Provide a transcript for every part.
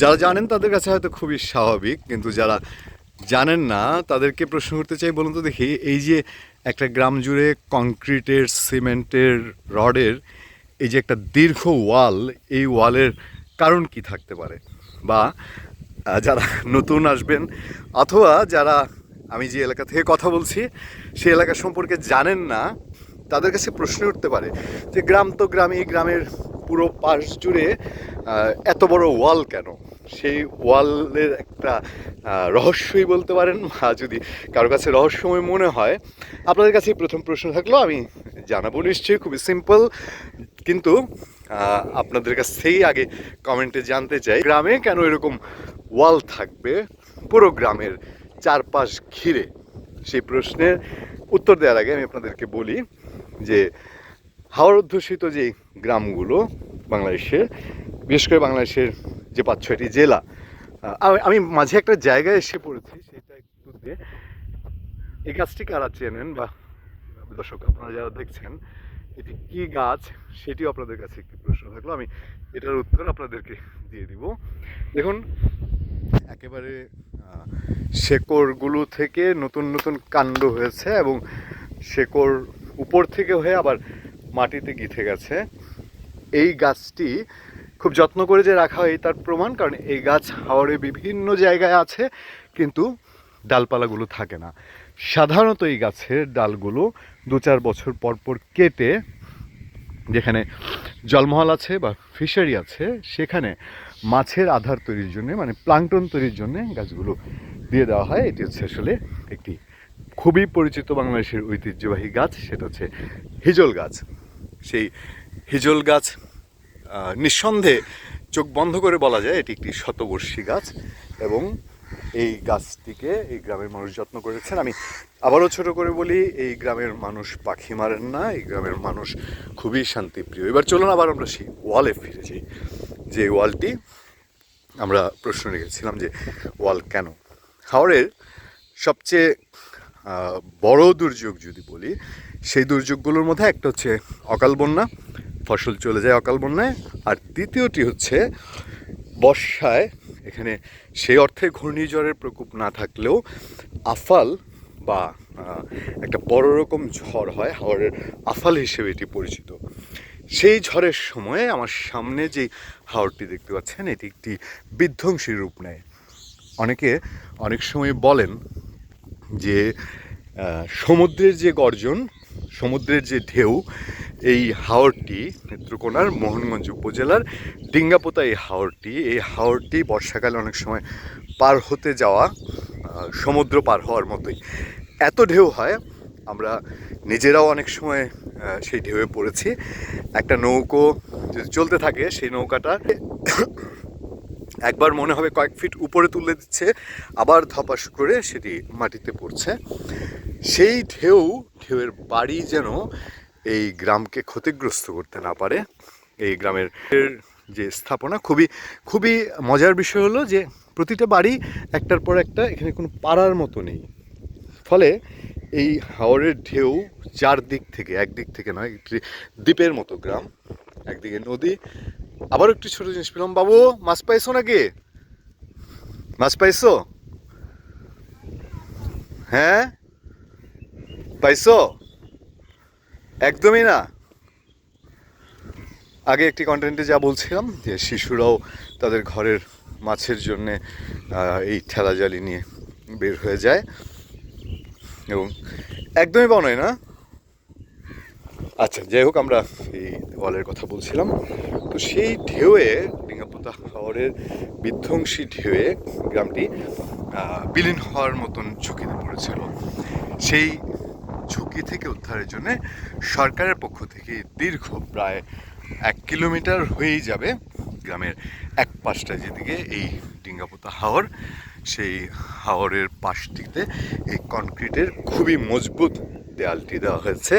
যারা জানেন তাদের কাছে হয়তো খুবই স্বাভাবিক, কিন্তু যারা জানেন না তাদেরকে প্রশ্ন করতে চাই, বলুন তো দেখি, এই যে একটা গ্রাম জুড়ে কংক্রিটের, সিমেন্টের, রডের এই যে একটা দীর্ঘ ওয়াল, এই ওয়ালের কারণ কি থাকতে পারে? বা যারা নতুন আসবেন অথবা যারা আমি যে এলাকা থেকে কথা বলছি সেই এলাকা সম্পর্কে জানেন না, তাদের কাছে প্রশ্ন উঠতে পারে যে গ্রাম তো গ্রামই, গ্রামের পুরো পাশ জুড়ে এত বড় ওয়াল কেন? সেই ওয়ালের একটা রহস্যই বলতে পারেন, বা যদি কারো কাছে রহস্যময় মনে হয়, আপনাদের কাছেই প্রথম প্রশ্ন থাকলো, আমি জানাবো নিশ্চয়ই, খুবই সিম্পল। কিন্তু আপনাদের কাছ থেকেই আগে কমেন্টে জানতে চাই, গ্রামে কেন এরকম ওয়াল থাকবে পুরো গ্রামের চারপাশ ঘিরে? সেই প্রশ্নের উত্তর দেওয়ার আগে আমি আপনাদেরকে বলি যে হাওর অধ্যুষিত যে গ্রামগুলো বাংলাদেশের, বিশেষ করে বাংলাদেশের যে 5-6টি জেলা, আমি মাঝে একটা জায়গায় এসে পড়েছি, সেটা একটু দিয়ে এই গাছটি কারা চেনেন, বা দর্শক আপনারা যারা দেখছেন, এটি কি গাছ সেটিও আপনাদের কাছে একটি প্রশ্ন থাকলো, আমি এটার উত্তর আপনাদেরকে দিয়ে দিব। দেখুন, একেবারে শেকড়গুলো থেকে নতুন নতুন কাণ্ড হয়েছে এবং শেকড় উপর থেকে হয়ে আবার মাটিতে গিথে গেছে। এই গাছটি খুব যত্ন করে যে রাখা হয় তার প্রমাণ, কারণ এই গাছ হাওড়ে বিভিন্ন জায়গায় আছে কিন্তু ডালপালাগুলো থাকে না। সাধারণত এই গাছের ডালগুলো 2-4 বছর পর পর কেটে, যেখানে জলমহল আছে বা ফিশারি আছে সেখানে মাছের আধার তৈরির জন্য, মানে প্লাঙ্কটন তৈরির জন্য গাছগুলো দিয়ে দেওয়া হয়। এটি হচ্ছে আসলে একটি খুবই পরিচিত বাংলাদেশের ঐতিহ্যবাহী গাছ, সেটা হচ্ছে হিজল গাছ। সেই হিজল গাছ নিঃসন্দেহে চোখ বন্ধ করে বলা যায় এটি একটি শতবর্ষী গাছ, এবং এই গাছটিকে এই গ্রামের মানুষ যত্ন করেছেন। আমি আবারও ছোট করে বলি, এই গ্রামের মানুষ পাখি মারেন না, এই গ্রামের মানুষ খুবই শান্তিপ্রিয়। এবার চলুন আবার আমরা সেই ওয়ালে ফিরে যাই, যে ওয়ালটি আমরা প্রশ্ন রেখেছিলাম যে ওয়াল কেন। হাওড়ের সবচেয়ে বড় দুর্যোগ যদি বলি, সেই দুর্যোগগুলোর মধ্যে একটা হচ্ছে অকাল বন্যা, ফসল চলে যায় অকাল বন্যায়। আর দ্বিতীয়টি হচ্ছে বর্ষায়, এখানে সেই অর্থে ঘূর্ণিঝড়ের প্রকোপ না থাকলেও আফাল বা একটা বড় রকম ঝড় হয়, হাওড়ের আফাল হিসেবে এটি পরিচিত। সেই ঝড়ের সময় আমার সামনে যে হাওরটি দেখতে পাচ্ছেন, এটি একটি বিধ্বংসী রূপ নেয়। অনেকে অনেক সময় বলেন যে সমুদ্রের যে গর্জন, সমুদ্রের যে ঢেউ, এই হাওরটি নেত্রকোনার মোহনগঞ্জ উপজেলার ডিঙ্গাপোতা এই হাওরটি বর্ষাকালে অনেক সময় পার হতে যাওয়া সমুদ্র পার হওয়ার মতোই এত ঢেউ হয়। আমরা নিজেরাও অনেক সময় সেই ঢেউয়ে পড়েছি। একটা নৌকো যদি চলতে থাকে, সেই নৌকাটা একবার মনে হবে কয়েক ফিট উপরে তুলে দিচ্ছে, আবার ধপাস করে সেটি মাটিতে পড়ছে। সেই ঢেউয়ের বাড়ি যেন এই গ্রামকে ক্ষতিগ্রস্ত করতে না পারে। এই গ্রামের যে স্থাপনা খুবই খুবই মজার বিষয় হলো যে প্রতিটা বাড়ি একটার পর একটা, এখানে কোনো পাড়ার মতো নেই। ফলে এই হাওরের ঢেউ চারদিক থেকে, একদিক থেকে নয়, একটি দ্বীপের মতো গ্রাম, একদিকে নদী। আবার একটু ছোট জিনিস পেলাম, বাবু মাছ পাইছো নাকি? মাছ পাইছো? হ্যাঁ পাইছো? একদমই না। আগে একটি কন্টেন্টে যা বলছিলাম যে শিশুরাও তাদের ঘরের মাছের জন্যে এই ঠেলা জালি নিয়ে বের হয়ে যায়, এবং একদমই বনয় না। আচ্ছা, যাই হোক, আমরা এই ওয়ালের কথা বলছিলাম। তো সেই ঢেউয়ে, ডিঙ্গাপোতা হাওরের বিধ্বংসী ঢেউয়ে গ্রামটি বিলীন হওয়ার মতন ঝুঁকিতে পড়েছিল। সেই ঝুঁকি থেকে উদ্ধারের জন্য সরকারের পক্ষ থেকে দীর্ঘ প্রায় 1 কিলোমিটার হয়েই যাবে গ্রামের এক পাশটা যেদিকে এই ডিঙ্গাপোতা হাওর, সেই হাওরের পাশটিতে এই কনক্রিটের খুবই মজবুত দেয়ালটি দেওয়া হয়েছে।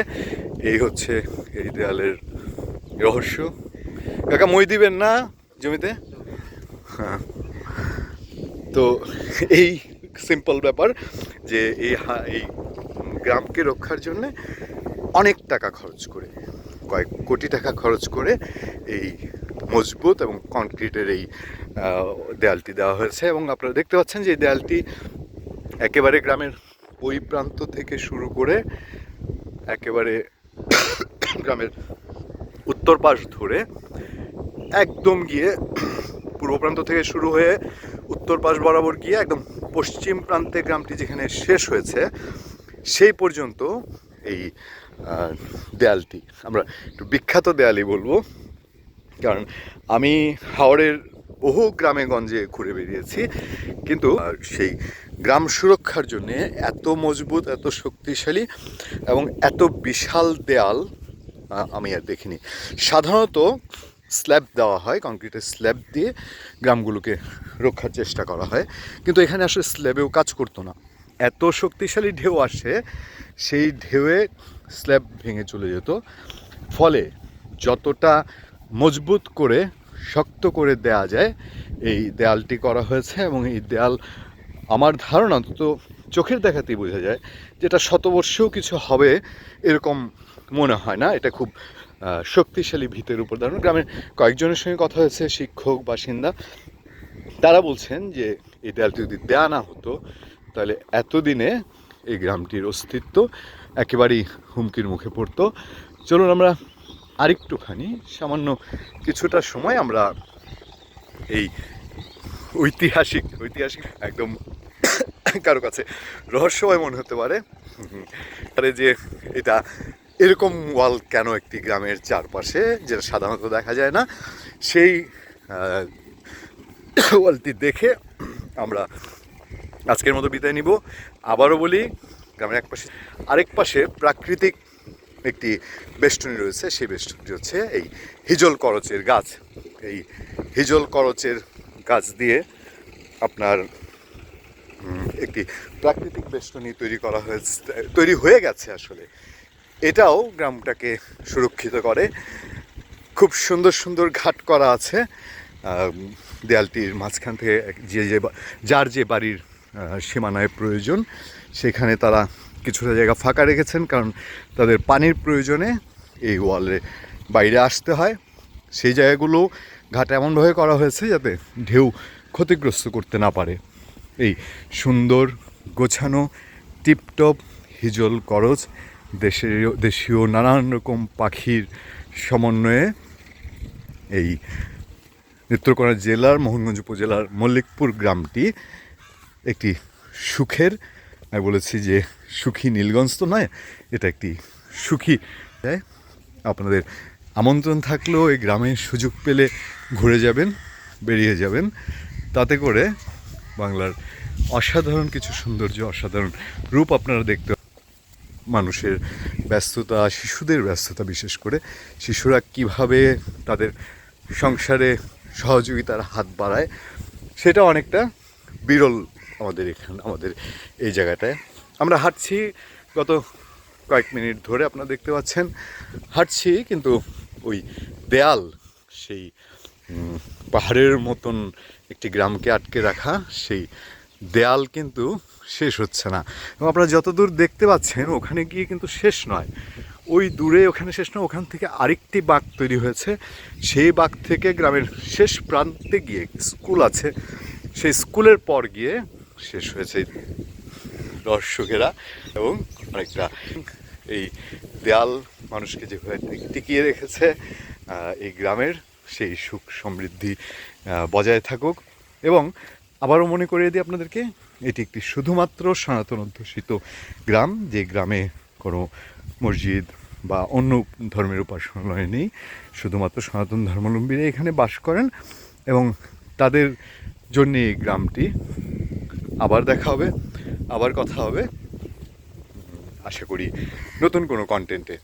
এই হচ্ছে এই দেয়ালের রহস্য। কাকা মই দিবেন না জমিতে? হ্যাঁ। তো এই সিম্পল ব্যাপার যে এই গ্রামকে রক্ষার জন্যে অনেক টাকা খরচ করে, কয়েক কোটি টাকা খরচ করে এই মজবুত এবং কনক্রিটের এই দেয়ালটি দেওয়া হয়েছে। এবং আপনারা দেখতে পাচ্ছেন যে এই দেয়ালটি একেবারে গ্রামের ওই প্রান্ত থেকে শুরু করে একেবারে গ্রামের উত্তর পাশ ধরে একদম গিয়ে পূর্ব প্রান্ত থেকে শুরু হয়ে উত্তর পাশ বরাবর গিয়ে একদম পশ্চিম প্রান্তে গ্রামটি যেখানে শেষ হয়েছে সেই পর্যন্ত এই দেয়ালটি আমরা একটু বিখ্যাত দেয়ালই বলবো, কারণ আমি হাওড়ের বহু গ্রামে গঞ্জে ঘুরে বেরিয়েছি, কিন্তু সেই গ্রাম সুরক্ষার জন্য এত মজবুত, এত শক্তিশালী এবং এত বিশাল দেয়াল আমি আর দেখিনি। সাধারণত স্ল্যাব দেওয়া হয়, কংক্রিটের স্ল্যাব দিয়ে গ্রামগুলোকে রক্ষার চেষ্টা করা হয়, কিন্তু এখানে আসলে স্ল্যাবেও কাজ করতো না। এত শক্তিশালী ঢেউ আসে, সেই ঢেউয়ে স্ল্যাব ভেঙে চলে যেত। ফলে যতটা মজবুত করে শক্ত করে দেয়া যায় এই দেয়ালটি করা হয়েছে। এবং এই দেয়াল আমার ধারণা তো চোখের দেখাতেই বোঝা যায় যেটা শতবর্ষেও কিছু হবে এরকম মনে হয় না। এটা খুব শক্তিশালী ভিতের উপর দাঁড়ানো। গ্রামের কয়েকজনের সঙ্গে কথা হয়েছে, শিক্ষক, বাসিন্দা, তারা বলছেন যে এই দেয়ালটি যদি দেয়া না হতো তাহলে এতদিনে এই গ্রামটির অস্তিত্ব একেবারেই হুমকির মুখে পড়তো। চলুন আমরা আরেকটুখানি সামান্য কিছুটা সময় আমরা এই ঐতিহাসিক একদম কারো কাছে রহস্যময় মনে হতে পারে আরে যে এটা এরকম ওয়াল কেন একটি গ্রামের চারপাশে, যেটা সাধারণত দেখা যায় না, সেই ওয়ালটি দেখে আমরা আজকের মতো বিদায় নিব। আবারও বলি, গ্রামের আরেক পাশে প্রাকৃতিক একটি বেষ্টনী রয়েছে। সেই বেষ্টনীটি হচ্ছে এই হিজল করচের গাছ। এই হিজল করচের গাছ দিয়ে আপনার একটি প্রাকৃতিক বেষ্টনী তৈরি হয়ে গেছে। আসলে এটাও গ্রামটাকে সুরক্ষিত করে। খুব সুন্দর সুন্দর ঘাট করা আছে দেয়ালটির মাঝখান থেকে। যার যে বাড়ির সীমানায় প্রয়োজন সেখানে তারা কিছুটা জায়গা ফাঁকা রেখেছেন, কারণ তাদের পানির প্রয়োজনে এই ওয়ালে বাইরে আসতে হয়। সেই জায়গাগুলো ঘাট এমনভাবে করা হয়েছে যাতে ঢেউ ক্ষতিগ্রস্ত করতে না পারে। এই সুন্দর গোছানো টিপটপ হিজল করচ, দেশীয় নানান রকম পাখির সমন্বয়ে এই নেত্রকোনা জেলার মোহনগঞ্জ উপজেলার মল্লিকপুর গ্রামটি একটি সুখের, আমি বলেছি যে সুখী নীলগঞ্জ তো নয়, এটা একটি সুখী। আপনাদের আমন্ত্রণ থাকলেও এই গ্রামের সুযোগ পেলে ঘুরে যাবেন, বেরিয়ে যাবেন। তাতে করে বাংলার অসাধারণ কিছু সৌন্দর্য, অসাধারণ রূপ আপনারা দেখতে। মানুষের ব্যস্ততা, শিশুদের ব্যস্ততা, বিশেষ করে শিশুরা কিভাবে তাদের সংসারে সহযোগিতার হাত বাড়ায়, সেটা অনেকটা বিরল আমাদের এই জায়গাটায়। আমরা হাঁটছি গত কয়েক মিনিট ধরে, আপনারা দেখতে পাচ্ছেন হাঁটছি, কিন্তু ওই দেয়াল, সেই পাহাড়ের মতন একটি গ্রামকে আটকে রাখা সেই দেয়াল কিন্তু শেষ হচ্ছে না। এবং আপনারা যতদূর দেখতে পাচ্ছেন ওখানে গিয়ে কিন্তু শেষ নয়, ওই দূরে ওখানে শেষ নয়, ওখান থেকে আরেকটি বাঁক তৈরি হয়েছে। সেই বাঁক থেকে গ্রামের শেষ প্রান্তে গিয়ে স্কুল আছে, সেই স্কুলের পর গিয়ে শেষ হয়েছে দর্শকেরা। এবং অনেকটা এই দেয়াল মানুষকে যেভাবে টিকিয়ে রেখেছে, এই গ্রামের সেই সুখ সমৃদ্ধি বজায় থাকুক। এবং আবারও মনে করিয়ে দিই আপনাদেরকে, এটি একটি শুধুমাত্র সনাতন অধ্যুষিত গ্রাম, যে গ্রামে কোনো মসজিদ বা অন্য ধর্মের উপাসনালয় নেই। শুধুমাত্র সনাতন ধর্মাবলম্বীরা এখানে বাস করেন এবং তাদের জন্য এই গ্রামটি। আবার দেখা হবে, আবার কথা হবে, আশা করি নতুন কোনো কন্টেন্টে।